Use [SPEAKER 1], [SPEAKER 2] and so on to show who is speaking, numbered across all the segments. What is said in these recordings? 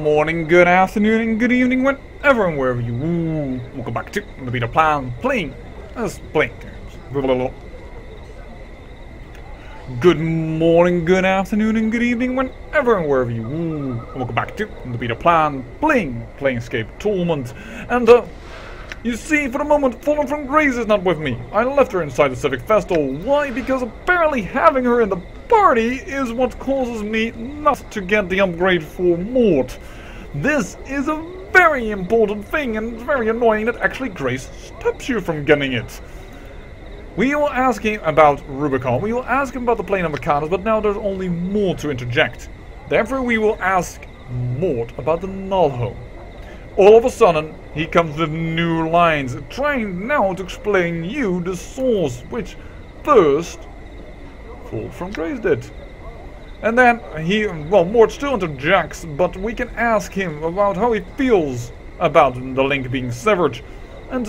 [SPEAKER 1] morning, good afternoon, and good evening, whenever and wherever you. Welcome back to the Beta Plan playing as playing games. Good morning, good afternoon, and good evening, whenever and wherever you. Welcome back to the Beta Plan playing Planescape Torment. And you see, for the moment, Fallen from Grace is not with me. I left her inside the Civic Festival. Why? Because apparently having her in the party is what causes me not to get the upgrade for Mort. This is a very important thing, and it's very annoying that actually Grace stops you from getting it. We will ask him about Rubicon, we will ask him about the Plane of Arcanas, but now there's only more to interject. Therefore we will ask Mort about the Nordom. All of a sudden, he comes with new lines, trying now to explain you the source, which first Fall from Grace did. And then Mort still interjects, but we can ask him about how he feels about the link being severed. And,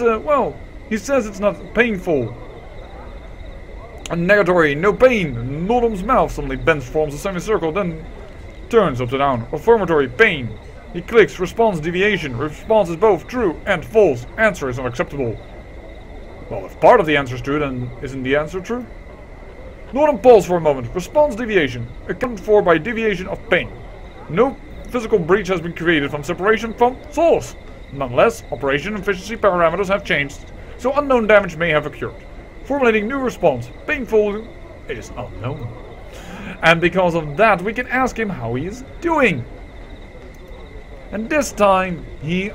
[SPEAKER 1] he says it's not painful. A negatory, no pain. Nordom's mouth suddenly bends, forms a semicircle, then turns upside down. Affirmatory, pain. He clicks, response deviation. Response is both true and false. Answer is unacceptable. Well, if part of the answer is true, then isn't the answer true? Nordom paused for a moment. Response deviation. Accounted for by deviation of pain. No physical breach has been created from separation from source. Nonetheless, operation efficiency parameters have changed, so unknown damage may have occurred. Formulating new response. Painful is unknown. And because of that, we can ask him how he is doing. And this time, he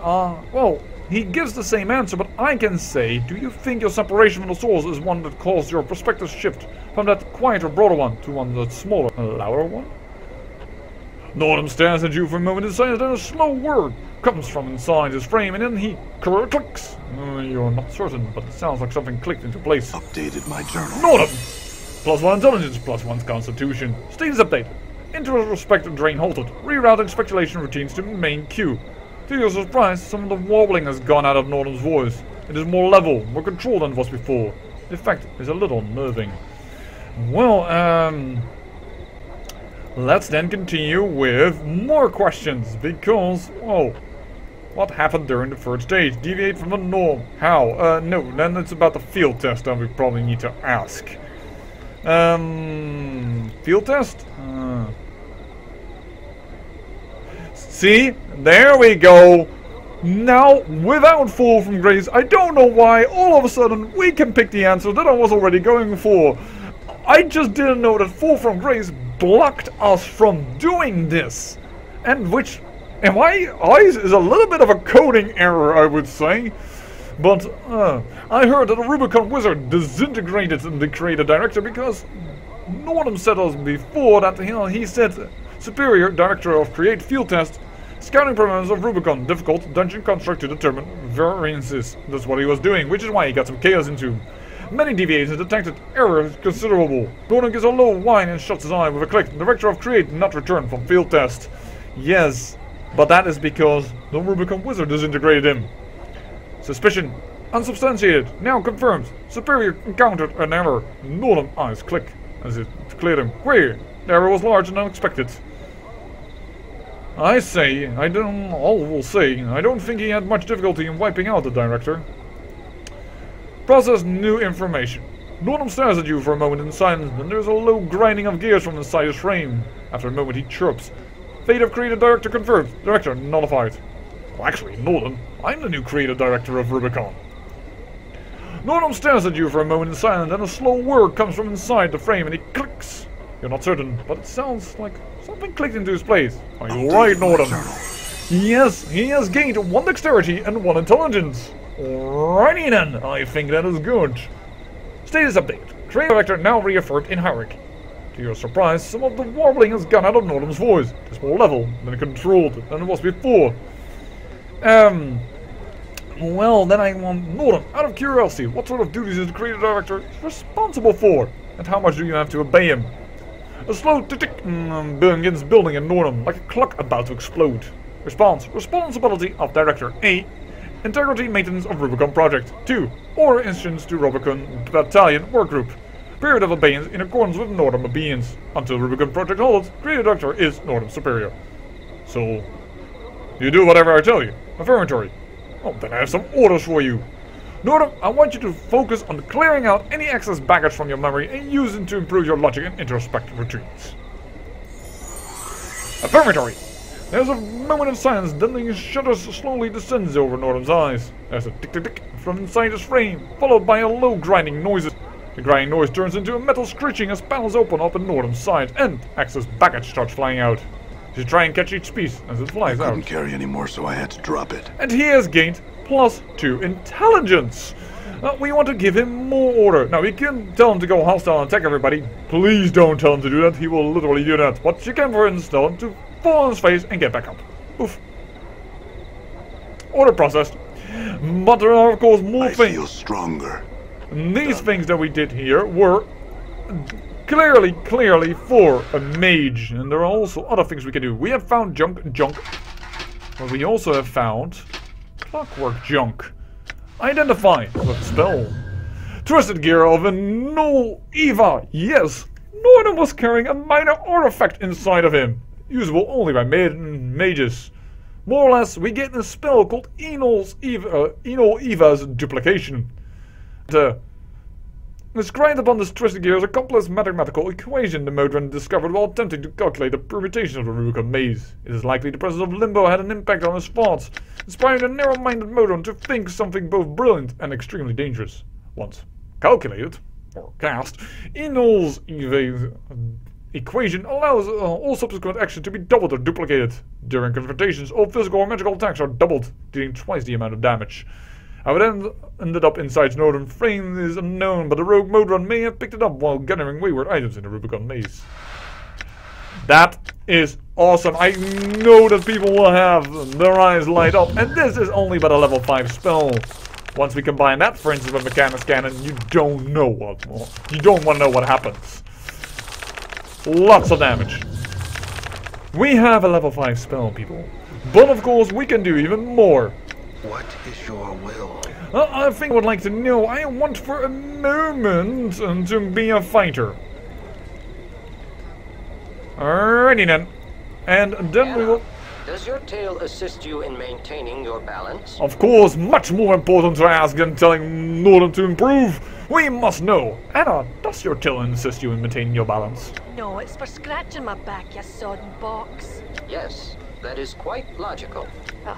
[SPEAKER 1] gives the same answer, but I can say, do you think your separation from the source is one that caused your perspective shift from that quieter, broader one to one that's smaller, louder one? Nordom stares at you for a moment in silence, then a slow word comes from inside his frame, and then he clicks. You're not certain, but it sounds like something clicked into place.
[SPEAKER 2] Updated my journal.
[SPEAKER 1] Nordom! +1 intelligence, +1 constitution. Status updated. Introspective drain halted. Rerouting speculation routines to main queue. To your surprise, some of the wobbling has gone out of Nordom's voice. It is more level, more controlled than it was before. The effect is a little unnerving. Well, let's then continue with more questions, because, what happened during the third stage? Deviate from the norm. How? No, then it's about the field test that we probably need to ask. Field test? See? There we go! Now, without Fall from Grace, I don't know why, all of a sudden, we can pick the answer that I was already going for. I just didn't know that Fall from Grace blocked us from doing this. And which, in my eyes, is a little bit of a coding error, I would say. But, I heard that the Rubicon Wizard disintegrated the creative director because Nordom said us before that, he said Superior Director of Create Field Test, scouting parameters of Rubicon, difficult dungeon construct to determine variances. That's what he was doing, which is why he got some chaos into. Many deviations detected, error is considerable. Nordom gives a low whine and shuts his eye with a click. Director of Create not returned from field test. Yes, but that is because the Rubicon Wizard disintegrated him. Suspicion unsubstantiated, now confirmed. Superior encountered an error. Nordom eyes click as it cleared him. Queer, the error was large and unexpected. I will say, I don't think he had much difficulty in wiping out the director. Process new information. Nordom stares at you for a moment in silence, and there's a low grinding of gears from inside his frame. After a moment he chirps. Fate of creative director confirmed. Director nullified. Well, actually, Nordom, I'm the new creative director of Rubicon. Nordom stares at you for a moment in silence, and a slow word comes from inside the frame, and he clicks. You're not certain, but it sounds like something clicked into his place. Are you right, Nordom? Yes, he has gained 1 dexterity and 1 intelligence. Alrighty then, I think that is good. Status update. Creative director now reaffirmed in hierarchy. To your surprise, some of the warbling has gone out of Nordom's voice. It's more level than controlled than it was before. Well, then I want Nordom, out of curiosity, what sort of duties is the creative director responsible for? And how much do you have to obey him? A slow tick begins building in Nordom, like a clock about to explode. Response. Responsibility of Director A. Integrity maintenance of Rubicon Project. 2. Order instructions to Rubicon Battalion Workgroup. Period of obedience in accordance with Nordom obedience. Until Rubicon Project holds, Creative Director is Nordom Superior. So, You do whatever I tell you. Affirmatory. Oh, then I have some orders for you. Nordom, I want you to focus on clearing out any excess baggage from your memory and use it to improve your logic and introspective routines. Affirmatory. There's a moment of silence, then the shutters slowly descends over Nordom's eyes. There's a tick-tick-tick from inside his frame, followed by a low grinding noise. The grinding noise turns into a metal screeching as panels open up in Nordom's side and excess baggage starts flying out. You try and catch each piece as it flies out.
[SPEAKER 2] I couldn't carry anymore, so I had to drop it.
[SPEAKER 1] And he has gained +2 intelligence. We want to give him more order. Now, we can tell him to go hostile and attack everybody. Please don't tell him to do that. He will literally do that. But you can, for instance, tell him to fall on his face and get back up. Oof. Order processed. But there are, of course, more things.
[SPEAKER 2] I feel stronger.
[SPEAKER 1] These things that we did here were clearly for a mage. And there are also other things we can do. We have found junk. But we also have found clockwork junk. Identify with spell. Twisted gear of a null Eva. Yes, Nordom was carrying a minor artifact inside of him, usable only by mages. More or less, we get a spell called Enol Eva's duplication. Described upon this twisted gear is a complex mathematical equation the Modron discovered while attempting to calculate the permutations of the Rubicon maze. It is likely the presence of Limbo had an impact on his thoughts, inspiring the narrow-minded Modron to think something both brilliant and extremely dangerous. Once calculated, or cast, Enol's equation allows all subsequent action to be doubled or duplicated. During confrontations, all physical or magical attacks are doubled, dealing twice the amount of damage. How it ended up inside Nordom's frame is unknown, but the rogue Modron may have picked it up while gathering wayward items in the Rubicon maze. That is awesome. I know that people will have their eyes light up, and this is only but a level 5 spell. Once we combine that, for instance, with Mechanics Cannon, you don't know what. You don't want to know what happens. Lots of damage. We have a level 5 spell, people. But of course, we can do even more.
[SPEAKER 2] What is your will?
[SPEAKER 1] I think I would like to know. I want for a moment to be a fighter. Alrighty then. And then we will...
[SPEAKER 3] Does your tail assist you in maintaining your balance?
[SPEAKER 1] Of course, much more important to ask than telling Nordom to improve. We must know. Anna, does your tail assist you in maintaining your balance?
[SPEAKER 4] No, it's for scratching my back, you sodden box.
[SPEAKER 3] Yes, that is quite logical.
[SPEAKER 4] Oh.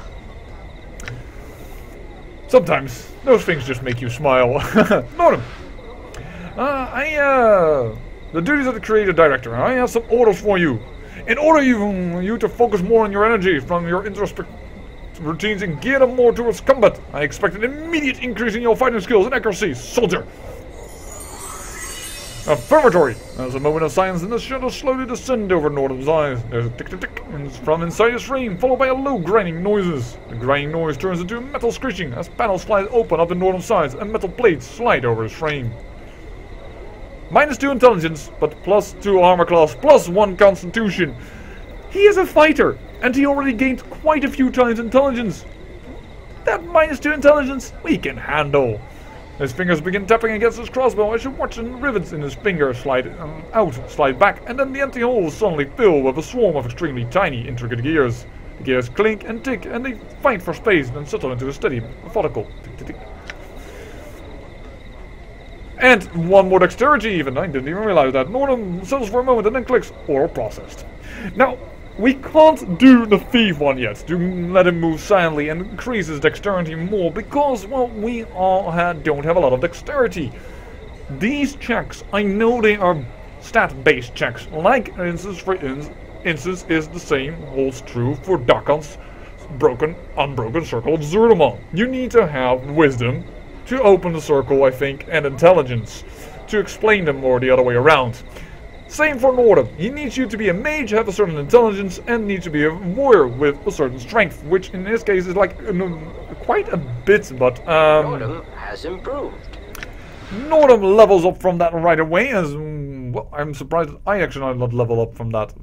[SPEAKER 1] Sometimes those things just make you smile. Nordom, the duties of the creative director. I have some orders for you. In order you to focus more on your energy from your introspective routines and gear them more towards combat, I expect an immediate increase in your fighting skills and accuracy, soldier. Affirmatory. There's a moment of silence and the shadows slowly descend over Nordom's eyes. There's a tick-tick-tick from inside his frame, followed by a low grinding noises. The grinding noise turns into a metal screeching as panels slide open up in Nordom's sides and metal plates slide over his frame. -2 intelligence, but +2 armor class, +1 constitution. He is a fighter, and he already gained quite a few times intelligence. That -2 intelligence we can handle. His fingers begin tapping against his crossbow as you watch the rivets in his fingers slide slide back, and then the empty holes suddenly fill with a swarm of extremely tiny, intricate gears. The gears clink and tick, and they fight for space and then settle into a steady, methodical tick-tick-tick. And one more dexterity even, I didn't even realize that. Nordom settles for a moment and then clicks Oral Processed. Now, we can't do the thief one yet, to let him move silently and increase his dexterity more, because, well, we all don't have a lot of dexterity. These checks, I know they are stat-based checks, like, for instance, is the same, holds true for Dakon's unbroken circle of Zurdamon. You need to have wisdom to open the circle, I think, and intelligence to explain them more the other way around. Same for Nordom. He needs you to be a mage, have a certain intelligence, and need to be a warrior with a certain strength, which in this case is like quite a bit, but
[SPEAKER 3] Nordom has improved.
[SPEAKER 1] Nordom levels up from that right away, as well. I'm surprised that I actually did not level up from that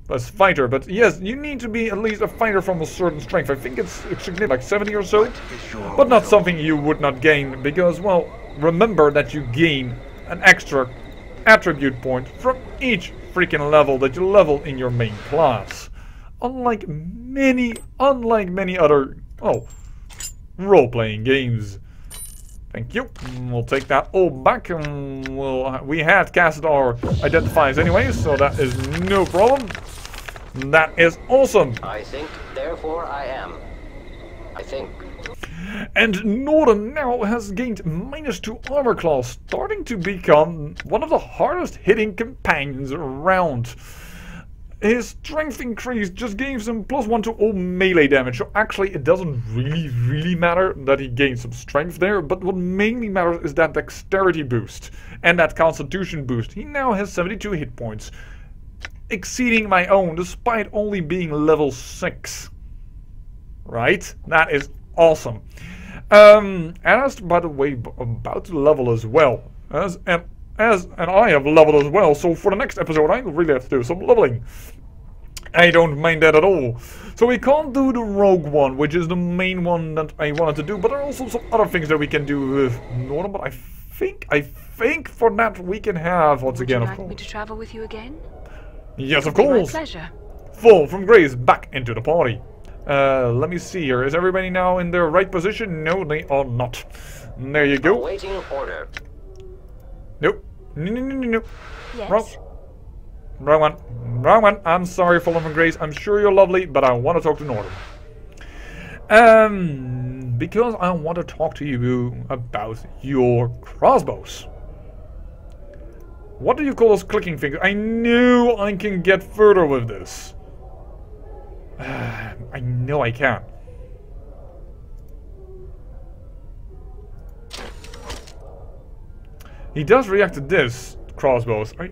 [SPEAKER 1] as fighter, but yes, you need to be at least a fighter from a certain strength. I think it's significant, like 70 or so, but not something you would not gain, because, well, remember that you gain an extra attribute point from each freaking level that you level in your main class. unlike many other, role-playing games. Thank you. We'll take that all back. We had casted our identifiers anyway, so that is no problem. That is awesome.
[SPEAKER 3] I think, therefore I am. I think.
[SPEAKER 1] And Nordom now has gained -2 armor class, starting to become one of the hardest hitting companions around. His strength increase just gives him +1 to all melee damage, so actually it doesn't really matter that he gains some strength there, but what mainly matters is that dexterity boost and that constitution boost. He now has 72 hit points, exceeding my own despite only being level 6. Right? That is awesome. And as, by the way, about to level as well. And I have leveled as well, so for the next episode I really have to do some leveling. I don't mind that at all. So we can't do the rogue one, which is the main one that I wanted to do, but there are also some other things that we can do with Nordom, but I think for that we can have once again, of course.
[SPEAKER 4] Would you like me to travel with you again?
[SPEAKER 1] Yes, of
[SPEAKER 4] It would be
[SPEAKER 1] course.
[SPEAKER 4] my pleasure.
[SPEAKER 1] Fall from grace back into the party. Let me see here. Is everybody now in their right position? No, they are not. There you go.
[SPEAKER 3] Awaiting order.
[SPEAKER 1] Nope. No.
[SPEAKER 4] Yes.
[SPEAKER 1] Wrong one. Wrong one. I'm sorry, Fallen from Grace. I'm sure you're lovely, but I want to talk to Nordom. Because I want to talk to you about your crossbows. What do you call those clicking fingers? I knew I can get further with this. I know I can. He does react to this, crossbows. Do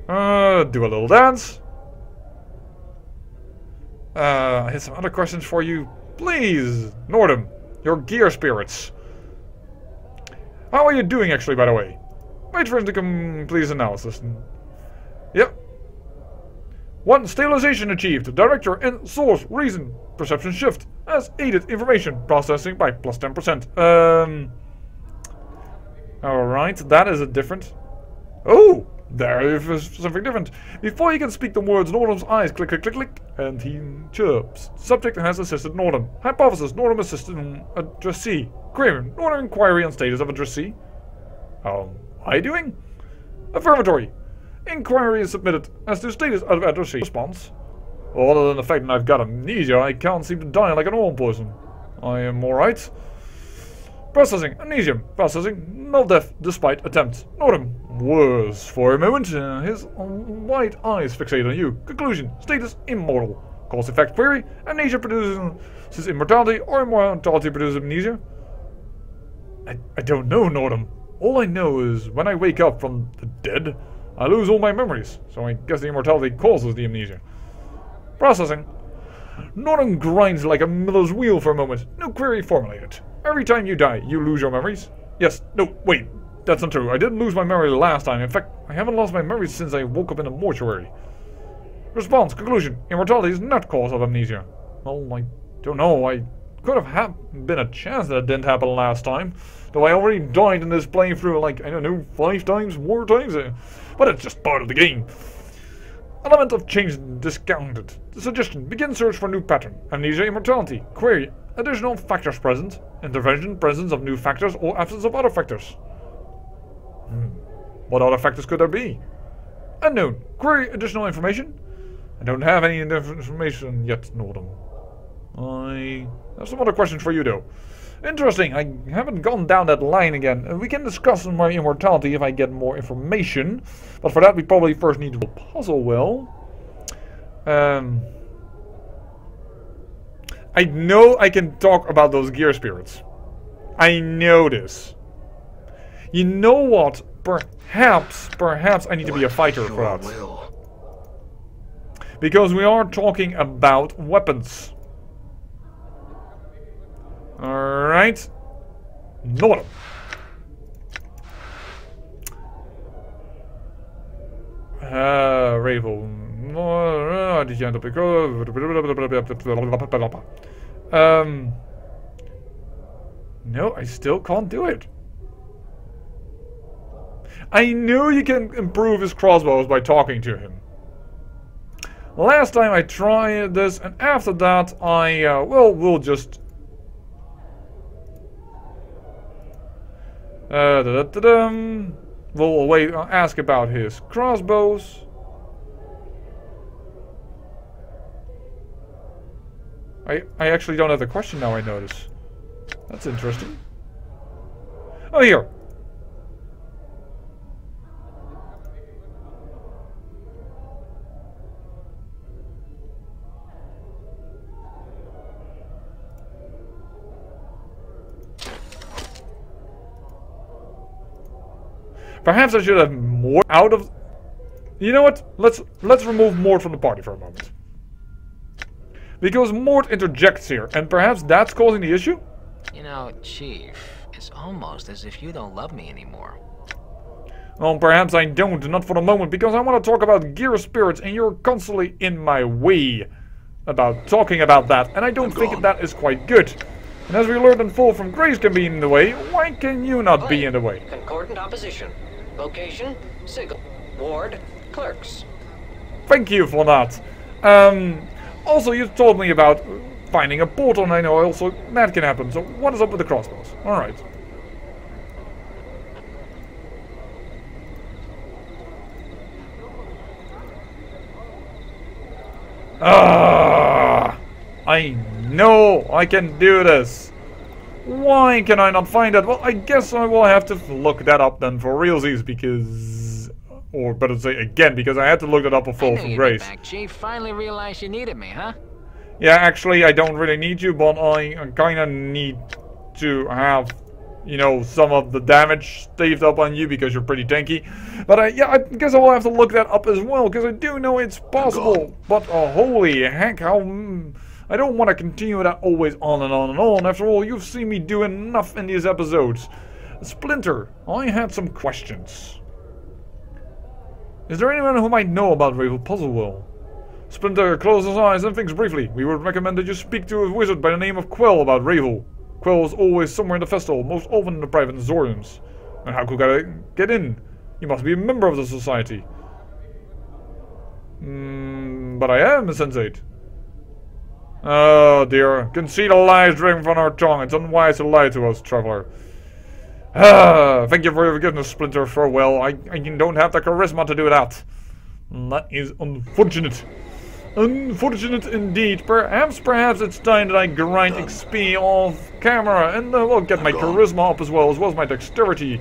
[SPEAKER 1] a little dance. I had some other questions for you. Please, Nordom, your gear spirits. How are you doing, actually, by the way? Wait for him to complete his analysis. Yep. 1. Stabilization achieved. Director and source reason perception shift has aided information processing by +10%. Alright, that is a different. Oh! There is something different. Before he can speak the words, Nordom's eyes click, click, click, click, and he chirps. Subject has assisted Nordom. Hypothesis, Nordom assisted addressee. Query, Nordom inquiry on status of addressee. How am I doing? Affirmatory. Inquiry is submitted as to status of addressee. Response. Other than the fact that I've got amnesia, I can't seem to die like a normal person. I am alright. Processing. Amnesia. Processing. No death despite attempts. Nordom. Worse for a moment. His white eyes fixate on you. Conclusion. Status immortal. Cause effect query. Amnesia produces immortality or immortality produces amnesia. I don't know, Nordom. All I know is when I wake up from the dead, I lose all my memories. So I guess the immortality causes the amnesia. Processing. Nordom grinds like a miller's wheel for a moment. No query formulated. Every time you die, you lose your memories? Yes. No, wait. That's not true. I didn't lose my memory last time. In fact, I haven't lost my memories since I woke up in a mortuary. Response. Conclusion. Immortality is not cause of amnesia. Well, I don't know. I could have been a chance that it didn't happen last time. Though I already died in this playthrough like, I don't know, 5 times, more times. But it's just part of the game. Element of change discounted. The suggestion. Begin search for new pattern. Amnesia, immortality. Query. Additional factors present. Intervention, presence of new factors or absence of other factors. What other factors could there be? Unknown. Query additional information. I don't have any information yet, Nordom. I have some other questions for you though. Interesting, I haven't gone down that line again. We can discuss my immortality if I get more information. But for that we probably first need to puzzle well. I know I can talk about those gear spirits. I know this. You know what? Perhaps I need to be a fighter for that. Because we are talking about weapons. Alright. Nordom. Ravel. No, I still can't do it. I know you can improve his crossbows by talking to him. last time I tried this, and after that I, we'll just... We'll wait, ask about his crossbows. I actually don't have the question now, I notice. That's interesting. Oh, here. Perhaps I should have Mort out of... You know what? Let's remove Mort from the party for a moment. Because Mort interjects here, and perhaps that's causing the issue?
[SPEAKER 5] You know, Chief, it's almost as if you don't love me anymore.
[SPEAKER 1] Well, perhaps I don't, not for the moment, because I want to talk about gear spirits, and you're constantly in my way about talking about that, and I don't think that is quite good. And as we learned in full from Grace can be in the way, why can you not be in the way?
[SPEAKER 3] Concordant opposition. Location, Sigil. Ward, Clerks.
[SPEAKER 1] Thank you for that. Also, you told me about finding a portal, and I know also that can happen. So, what is up with the crossbows? Alright. I know I can do this. Why can I not find it? Well, I guess I will have to look that up then for realsies, because... Or better say again, because I had to look it up before from Grace.
[SPEAKER 5] Back, Chief. Finally realized you needed me, huh?
[SPEAKER 1] Yeah, actually, I don't really need you, but I kind of need to have, you know, some of the damage staved up on you because you're pretty tanky. But yeah, I guess I will have to look that up as well, because I do know it's possible. But holy heck, how... I don't want to continue that always on and on and on. After all, you've seen me do enough in these episodes. Splinter, I had some questions. Is there anyone who might know about Ravel Puzzlewell? Splinter closes his eyes and thinks briefly. We would recommend that you speak to a wizard by the name of Quell about Ravel. Quell is always somewhere in the festival, most often in the private Zorians. And how could I get in? You must be a member of the society. But I am a sensate. Oh dear, can see the lies dripping from our tongue. It's unwise to lie to us, traveler. Thank you for your forgiveness, Splinter. Farewell. I don't have the charisma to do that. That is unfortunate. Unfortunate indeed. Perhaps it's time that I grind XP off camera and well, get my charisma up as well as my dexterity.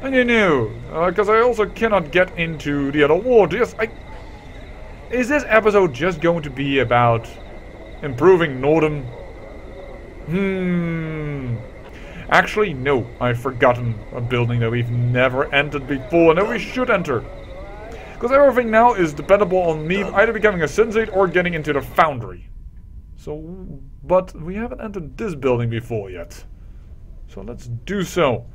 [SPEAKER 1] And you know, because I also cannot get into the other ward. Yes, is this episode just going to be about improving Nordom? Actually, no. I've forgotten a building that we've never entered before and that we should enter. Because everything now is dependable on me either becoming a sensate or getting into the foundry. So, but we haven't entered this building before yet. So let's do so.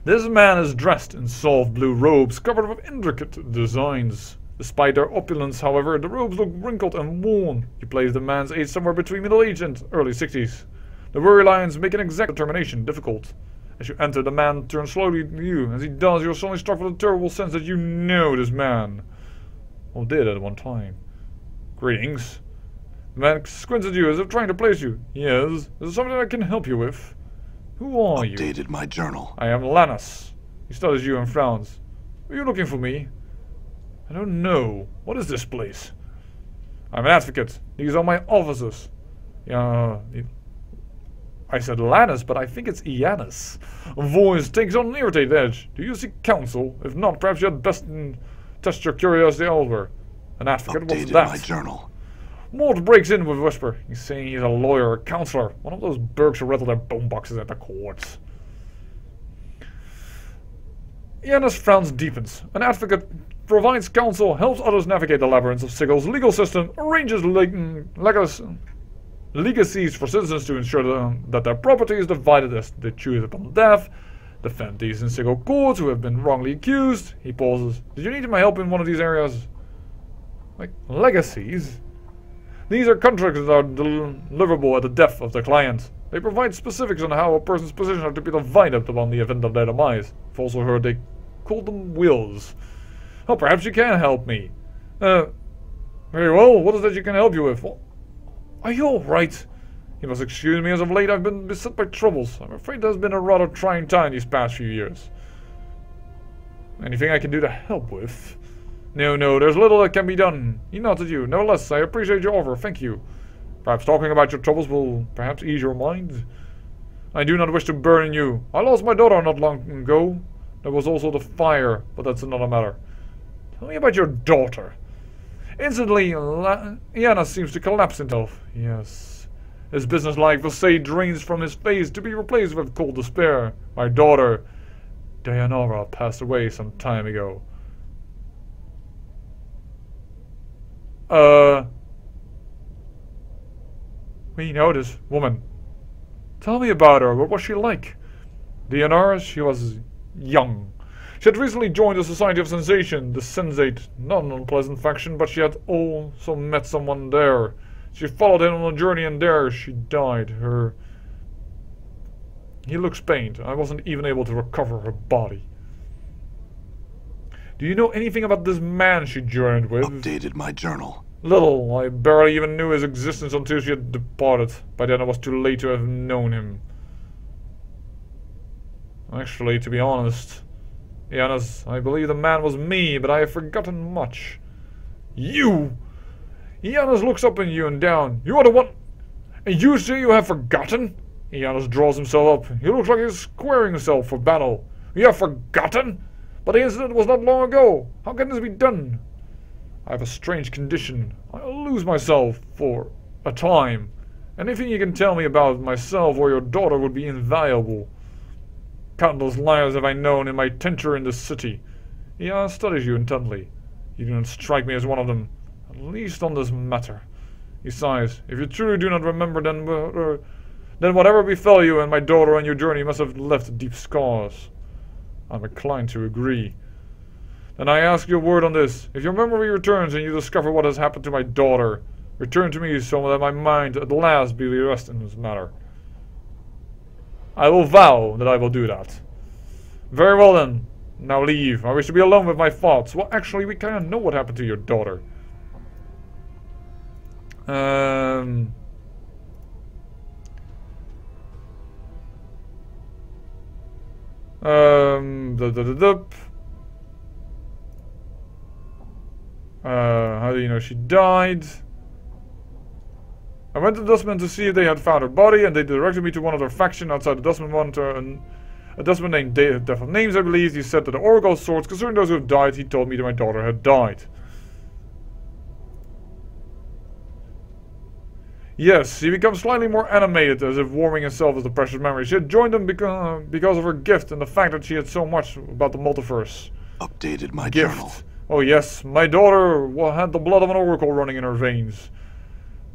[SPEAKER 1] This man is dressed in soft blue robes covered with intricate designs. Despite their opulence, however, the robes look wrinkled and worn. You place the man's age somewhere between middle age and early 60s. The worry lines make an exact determination difficult. As you enter, the man turns slowly to you. As he does, you're suddenly struck with a terrible sense that you know this man. Or did at one time. Greetings. The man squints at you as if trying to place you. Yes, is there something I can help you with? Who are you?
[SPEAKER 2] Updated my journal.
[SPEAKER 1] I am Lannis. He studies you and frowns. Are you looking for me? I don't know. What is this place? I'm an advocate. These are my officers. I said Lannis, but I think it's Iannis. A voice takes on an irritated edge. Do you seek counsel? If not, perhaps you had best test your curiosity elsewhere. An advocate, what's that?
[SPEAKER 2] My journal.
[SPEAKER 1] Mort breaks in with a whisper. He's saying he's a lawyer, a counselor. One of those Burks who rattle their bone boxes at the courts. Iannis' frowns deepens. An advocate provides counsel, helps others navigate the labyrinths of Sigil's legal system, arranges legacies for citizens to ensure that their property is divided as they choose upon death, defend these in Sigil courts who have been wrongly accused. He pauses. Did you need my help in one of these areas? Like, legacies? These are contracts that are deliverable at the death of the client. They provide specifics on how a person's positions are to be divided upon the event of their demise. I've also heard they call them wills. Oh, perhaps you can help me. Very well. What is that you can help you with? Well, are you alright? You must excuse me, as of late I've been beset by troubles. I'm afraid there's been a rather trying time these past few years. Anything I can do to help with? No, there's little that can be done. He nods at you. Nevertheless, I appreciate your offer. Thank you. Perhaps talking about your troubles will perhaps ease your mind. I do not wish to burden you. I lost my daughter not long ago. There was also the fire, but that's another matter. Tell me about your daughter. Instantly, Iana seems to collapse himself. Yes. His business-like facade drains from his face to be replaced with cold despair. My daughter, Dayanara, passed away some time ago. We know this woman. Tell me about her. What was she like? Dayanara, she was young. She had recently joined the Society of Sensation, the Sensate, not an unpleasant faction, but she had also met someone there. She followed him on a journey, and there she died. He looks pained. I wasn't even able to recover her body. Do you know anything about this man she journeyed with?
[SPEAKER 2] Updated my journal.
[SPEAKER 1] Little. I barely even knew his existence until she had departed. By then it was too late to have known him. Actually, to be honest, Ianna's, I believe the man was me, but I have forgotten much. You! Ianna's looks up at you and down. You are the one... And you say you have forgotten? Ianna's draws himself up. He looks like he's squaring himself for battle. You have forgotten? But the incident was not long ago. How can this be done? I have a strange condition. I lose myself for a time. Anything you can tell me about myself or your daughter would be invaluable. Countless liars have I known in my tenure in this city. Iana studies you intently. You do not strike me as one of them, at least on this matter. He sighs. If you truly do not remember, then whatever befell you and my daughter on your journey must have left deep scars. I'm inclined to agree. Then I ask your word on this. If your memory returns and you discover what has happened to my daughter, return to me so that my mind at last be at rest in this matter. I will vow that I will do that. Very well then. Now leave. I wish to be alone with my thoughts. Well, actually, we kind of know what happened to your daughter. How do you know she died? I went to the Dustman to see if they had found her body, and they directed me to one of their faction outside the Dustman monitor, and a Dustman named Death of Names, I believe. He said that the Oracle swords concerning those who have died, he told me that my daughter had died. Yes, he becomes slightly more animated, as if warming himself as the precious memory. She had joined him because of her gift and the fact that she had so much about the multiverse.
[SPEAKER 2] Updated my journal.
[SPEAKER 1] Oh yes, my daughter had the blood of an oracle running in her veins.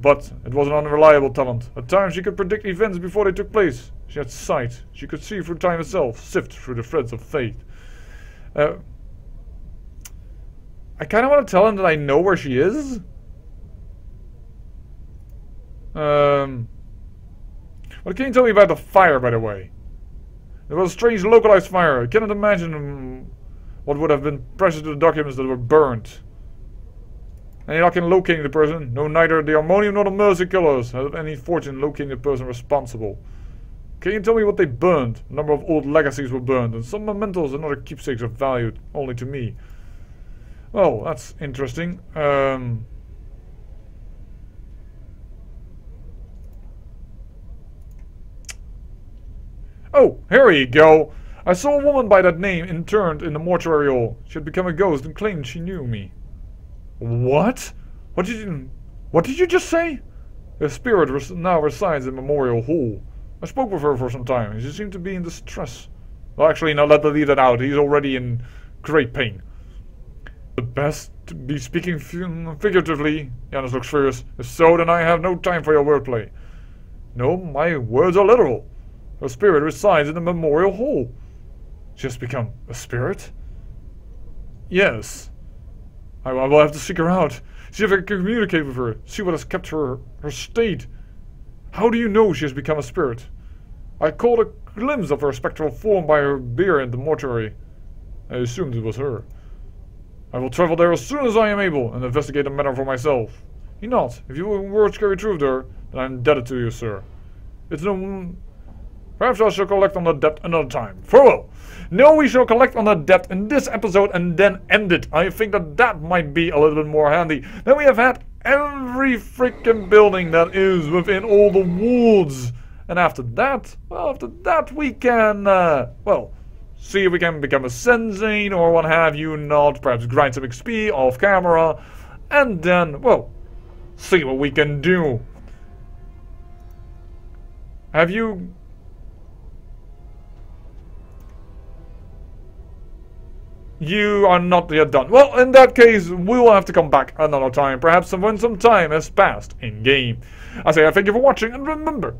[SPEAKER 1] But it was an unreliable talent. At times she could predict events before they took place. She had sight. She could see through time itself, sift through the threads of fate. I kind of want to tell him that I know where she is. What can you tell me about the fire, by the way? It was a strange localized fire. I cannot imagine what would have been precious to the documents that were burned. Any luck in locating the person? No, neither the Harmonium nor the Mercy Killers have any fortune in locating the person responsible. Can you tell me what they burned? A number of old legacies were burned, and some mementos and other keepsakes of value only to me. Well, that's interesting. Oh, here we go. I saw a woman by that name interned in the mortuary hall. She had become a ghost and claimed she knew me. What? What did you just say? Her spirit now resides in Memorial Hall. I spoke with her for some time, and she seemed to be in distress. Well, actually, no, let's leave that out. He's already in great pain. The best to be speaking figuratively. Janus looks furious. If so, then I have no time for your wordplay. No, my words are literal. Her spirit resides in the Memorial Hall. She has become a spirit? Yes. I will have to seek her out. See if I can communicate with her. See what has kept her state. How do you know she has become a spirit? I caught a glimpse of her spectral form by her bier in the mortuary. I assumed it was her. I will travel there as soon as I am able and investigate the matter for myself. He nods. If your words carry truth there, then I am indebted to you, sir. It's no... Perhaps I shall collect on the debt another time. Farewell! No, we shall collect on the debt in this episode and then end it. I think that might be a little bit more handy. Then we have had every freaking building that is within all the woods. And after that, well, we can, well, see if we can become a sensei or what have you not. Perhaps grind some XP off camera. And then, well, see what we can do. Have you... You are not yet done. Well, in that case, we will have to come back another time. Perhaps when some time has passed in-game. I say I thank you for watching, and remember,